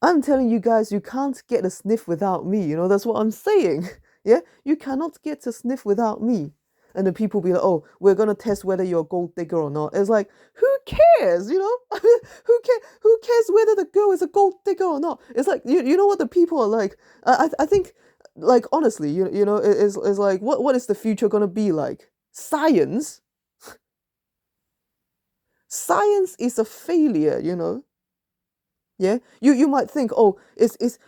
I'm telling you guys, you can't get a sniff without me. That's what I'm saying. Yeah, you cannot get a sniff without me. And then people be like, oh, we're gonna test whether you're a gold digger or not. It's like, who cares? Who cares whether the girl is a gold digger or not? It's like, you know what the people are like. I think, like, honestly, it's like, what is the future gonna be like? Science is a failure. Yeah, you might think, oh,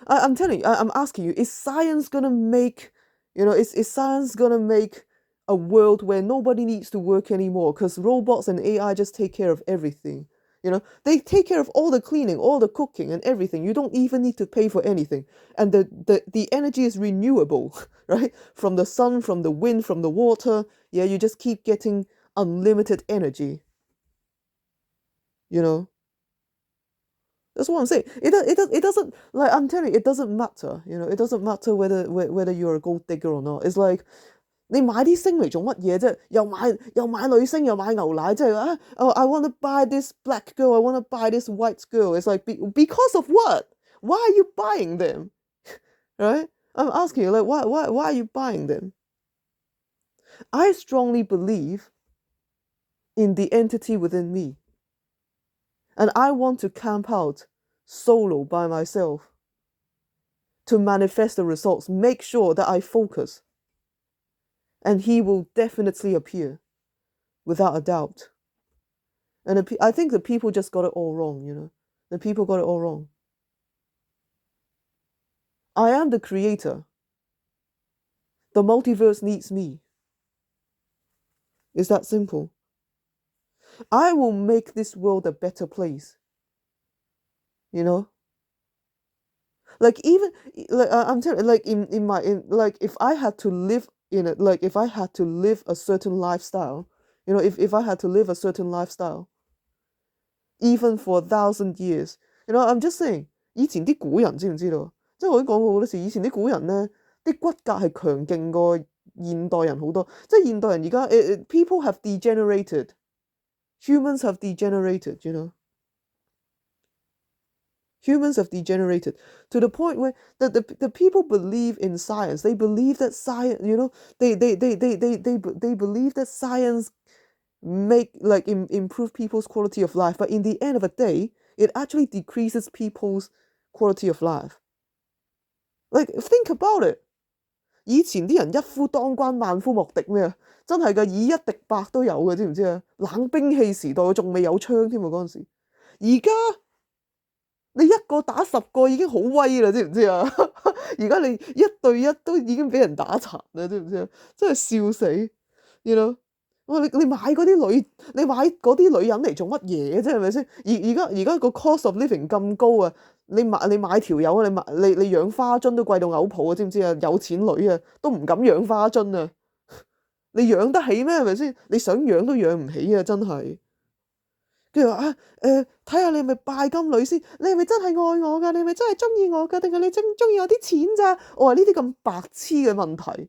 I'm telling you, I'm asking you, is science gonna make, is science gonna make a world where nobody needs to work anymore because robots and AI just take care of everything? They take care of all the cleaning, all the cooking, and everything. You don't even need to pay for anything, and the energy is renewable, right? From the sun, from the wind, from the water. Yeah, you just keep getting unlimited energy. You know. That's what I'm saying. It doesn't, like, I'm telling you, it doesn't matter. It doesn't matter whether you're a gold digger or not. It's like 你買啲星嚟做乜嘢啫？又買女星，又買牛奶，即係啊！Oh, I want to buy this black girl. I want to buy this white girl. It's like because of what? Why are you buying them? Right? I'm asking you, like, why are you buying them? I strongly believe in the entity within me. And I want to camp out solo by myself to manifest the results, make sure that I focus. And he will definitely appear, without a doubt. And I think the people just got it all wrong, The people got it all wrong. I am the creator. The multiverse needs me. It's that simple. I will make this world a better place. Like, even like I'm telling you, like like if I had to live in it, like if I had to live a certain lifestyle, if I had to live a certain lifestyle, even for 1,000 years, I'm just saying，以前啲古人知唔知道？即係我已經講過好多次，以前啲古人咧，啲骨骼係強勁過現代人好多。即係現代人而家people have degenerated, humans have degenerated. Humans have degenerated to the point where the people believe in science. They believe that science, they believe that science improve people's quality of life. But in the end of the day, it actually decreases people's quality of life. Like, think about it. 以前啲人一夫當關萬夫莫敵咩啊？真係㗎，以一敵百都有嘅，知唔知啊？冷兵器時代仲未有槍添啊嗰陣時，而家你一個打10個已經好威啦，知唔知啊？而家你1對1都已經俾人打殘啦，知唔知啊？真係笑死哇！你買嗰啲你買嗰啲女人嚟做乜嘢啫？係咪先？而家個 cost of living 咁高啊！你買條友啊！你養花樽都貴到嘔泡啊！知唔知啊？有錢女啊都唔敢養花樽啊！你養得起咩？係咪先？你想養都養唔起啊！真係。跟住話啊睇下你係咪拜金女先？你係咪真係愛我㗎？你係咪真係中意我㗎？定係你中意我啲錢咋？我話呢啲咁白痴嘅問題，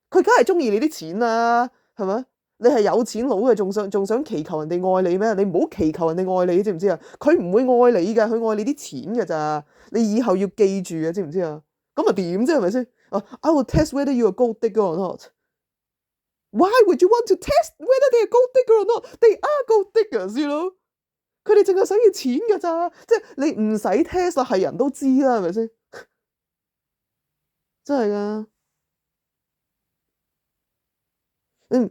佢梗係中意你啲錢啦，係咪？你係有錢佬嘅，仲想祈求人哋愛你咩？你唔好祈求人哋愛你，知唔知啊？佢唔會愛你㗎，佢愛你啲錢㗎咋。你以後要記住啊，知唔知啊？咁咪點啫？係咪先？I will test whether you are gold digger or not. Why would you want to test whether they are gold digger or not? They are gold diggers, . 佢哋淨係想要錢㗎咋，即係你唔使 test 啦，係人都知啦，係咪先？真係㗎。咁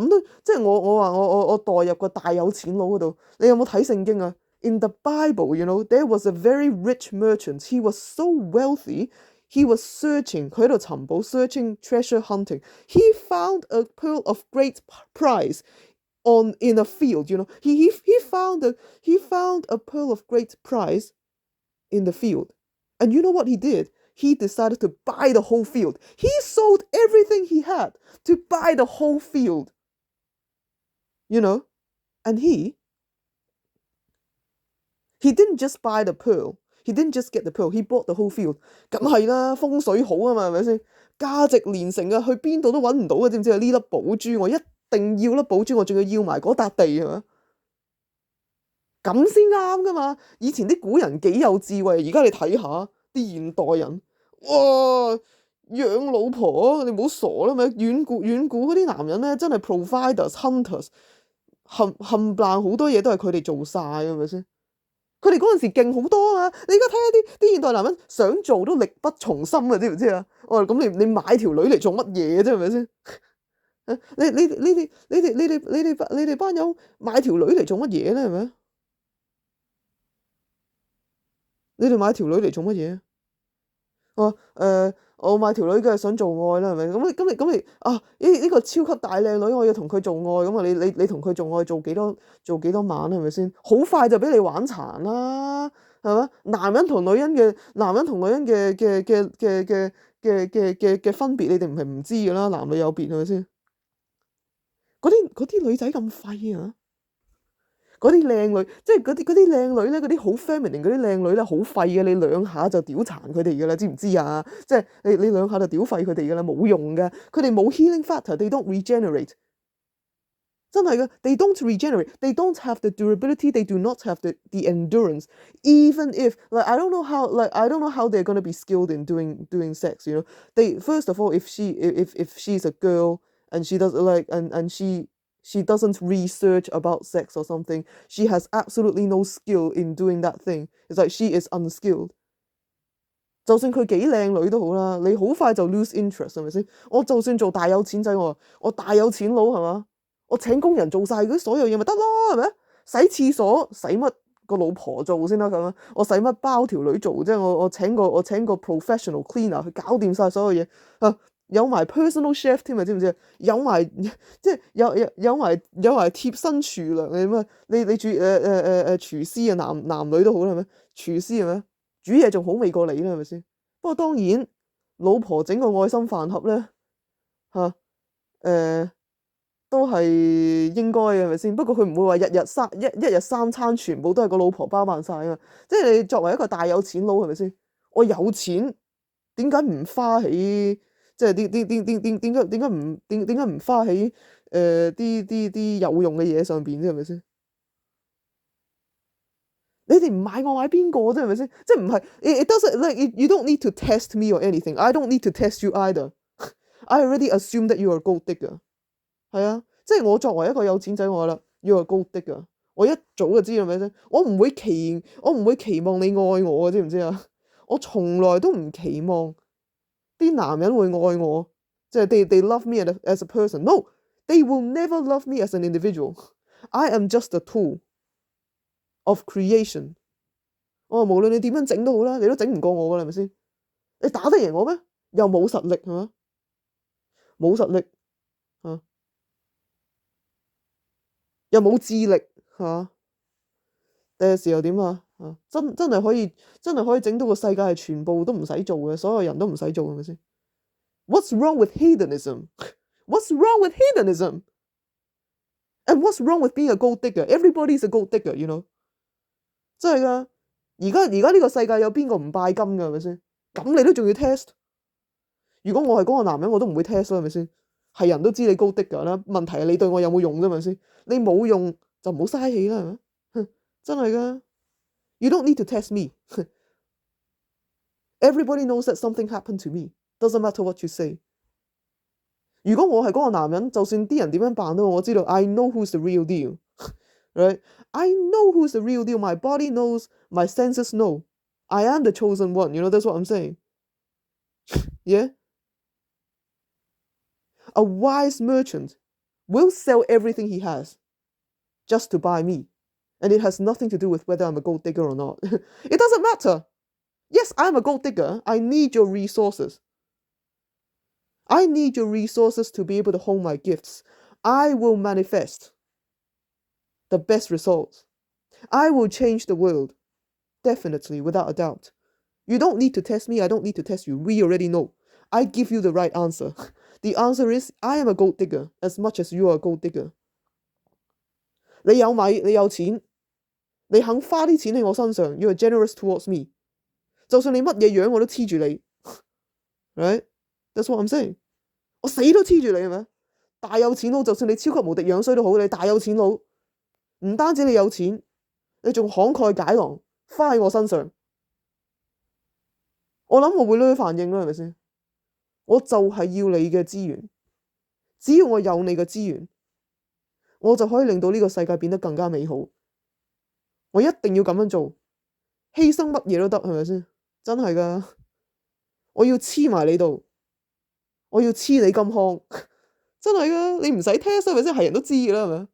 都即係我話我代入個大有錢佬嗰度，你有冇睇聖經啊？In the Bible, there was a very rich merchant. He was so wealthy. He was searching, 佢喺度尋寶 searching treasure hunting. He found a pearl of great price in a field. He found a pearl of great price in the field. And you know what he did? He decided to buy the whole field. He sold everything he had to buy the whole field. And he didn't just buy the pearl. He didn't just get the pearl. He bought the whole field. 梗係啦，風水好啊嘛，係咪先？價值連城啊，去邊度都揾唔到啊，知唔知啊？呢粒寶珠我一定要粒寶珠，我仲要埋嗰笪地係咪？咁先啱噶嘛！以前啲古人幾有智慧，而家你睇下啲現代人，哇！養老婆，你唔好傻啦咪！遠古嗰啲男人咧，真係 providers hunters，冚唪唥好多嘢都係佢哋做晒，係咪先？佢哋嗰陣時勁好多啊嘛！你而家睇下啲現代男人想做都力不從心啊，知唔知啊？我話咁你買條女嚟做乜嘢啫？係咪先？你哋班友買條女嚟做乜嘢咧？係咪？你哋買條女嚟做乜嘢？我買條女梗係想做愛啦，係咪？咁你啊呢個超級大靚女，我要同佢做愛咁啊！你同佢做愛做幾多晚係咪先？好快就俾你玩殘啦，係咪？男人同女人嘅分別，你哋唔係唔知㗎啦，男女有別係咪先？嗰啲女仔咁廢啊！嗰啲靚女，即係嗰啲靚女咧，嗰啲好 feminine 嗰啲靚女咧，好廢嘅，你兩下就屌殘佢哋噶啦，知唔知啊？即係你兩下就屌廢佢哋噶啦，冇用嘅，佢哋冇 healing factor，they don't regenerate， 真係嘅，they don't regenerate，they don't have the durability，they do not have the endurance，even if like I don't know how they're gonna be skilled in doing sex， you know， they first of all if she's a girl and she does like and she doesn't research about sex or something. She has absolutely no skill in doing that thing. It's like she is unskilled. 就算佢幾靚女都好啦，你好快就 lose interest 係咪先？我就算做大有錢仔，我大有錢佬係嘛？我請工人做晒嗰啲所有嘢咪得咯，係咪？洗廁所使乜個老婆做先啦咁啊？我使乜包條女做？即係我請個 professional cleaner 去搞掂晒所有嘢啊！有埋 personal chef 添啊，知唔知啊？有埋即係有埋貼身廚娘你咩？你煮廚師啊，男女都好啦，係咪？廚師係咪？煮嘢仲好味過你啦，係咪先？不過當然，老婆整個愛心飯盒咧嚇都係應該嘅，係咪先？不過佢唔會話一日三餐全部都係個老婆包辦晒啊！即係你作為一個大有錢佬，係咪先？我有錢點解唔花喺？即係點解唔花喺啲有用嘅嘢上邊啫？係咪先？你哋唔買我買邊個啫？係咪先？即係唔係？It doesn't like you don't need to test me or anything. I don't need to test you either. I already assume that you are gold digger. 係啊，即係我作為一個有錢仔，我話啦 ，you are gold digger。我一早就知係咪先？我唔會期望你愛我，知唔知啊？我從來都唔期望。啲男人會愛我，即係they love me as a person. No, they will never love me as an individual. I am just a tool of creation. 無論你點樣整都好啦，你都整唔過我㗎啦，係咪先？你打得贏我咩？又冇實力係嘛？冇實力嚇，又冇智力嚇，第時又點啊？真係可以整到個世界係全部都唔使做嘅，所有人都唔使做係咪先？What's wrong with hedonism? What's wrong with hedonism? And what's wrong with being a gold digger? Everybody's a gold digger, you know. 真係㗎，而家呢個世界有邊個唔拜金㗎？係咪先？咁你都仲要 test？如果我係嗰個男人，我都唔會 test 啦，係咪先？係人都知你 gold digger啦，問題係你對我有冇用啫？係咪先？你冇用就唔好嘥氣啦，係咪？真係㗎。You don't need to test me. Everybody knows that something happened to me. Doesn't matter what you say. 如果我係嗰個男人，就算啲人點樣扮都好，我知道 I know who's the real deal. Right? I know who's the real deal. My body knows. My senses know. I am the chosen one. You know, that's what I'm saying. Yeah? A wise merchant will sell everything he has just to buy me. And it has nothing to do with whether I'm a gold digger or not. It doesn't matter. Yes, I'm a gold digger. I need your resources. I need your resources to be able to hold my gifts. I will manifest the best results. I will change the world. Definitely, without a doubt. You don't need to test me. I don't need to test you. We already know. I give you the right answer. The answer is, I am a gold digger as much as you are a gold digger. 你有米，你有錢，你肯花啲錢喺我身上，you are generous towards me. 就算你乜嘢樣我都黐住你 ，right? That's what I'm saying. 我死都黐住你係咪？大有錢佬，就算你超級無敵樣衰都好，你大有錢佬，唔單止你有錢，你仲慷慨解囊花喺我身上，我諗我會呢啲反應啦，係咪先？我就係要你嘅資源，只要我有你嘅資源，我就可以令到呢個世界變得更加美好。我一定要咁樣做，犧牲乜嘢都得，係咪先？真係㗎，我要黐埋你度，我要黐你金康，真係㗎，你唔使 test 係咪先？係人都知㗎啦，係咪？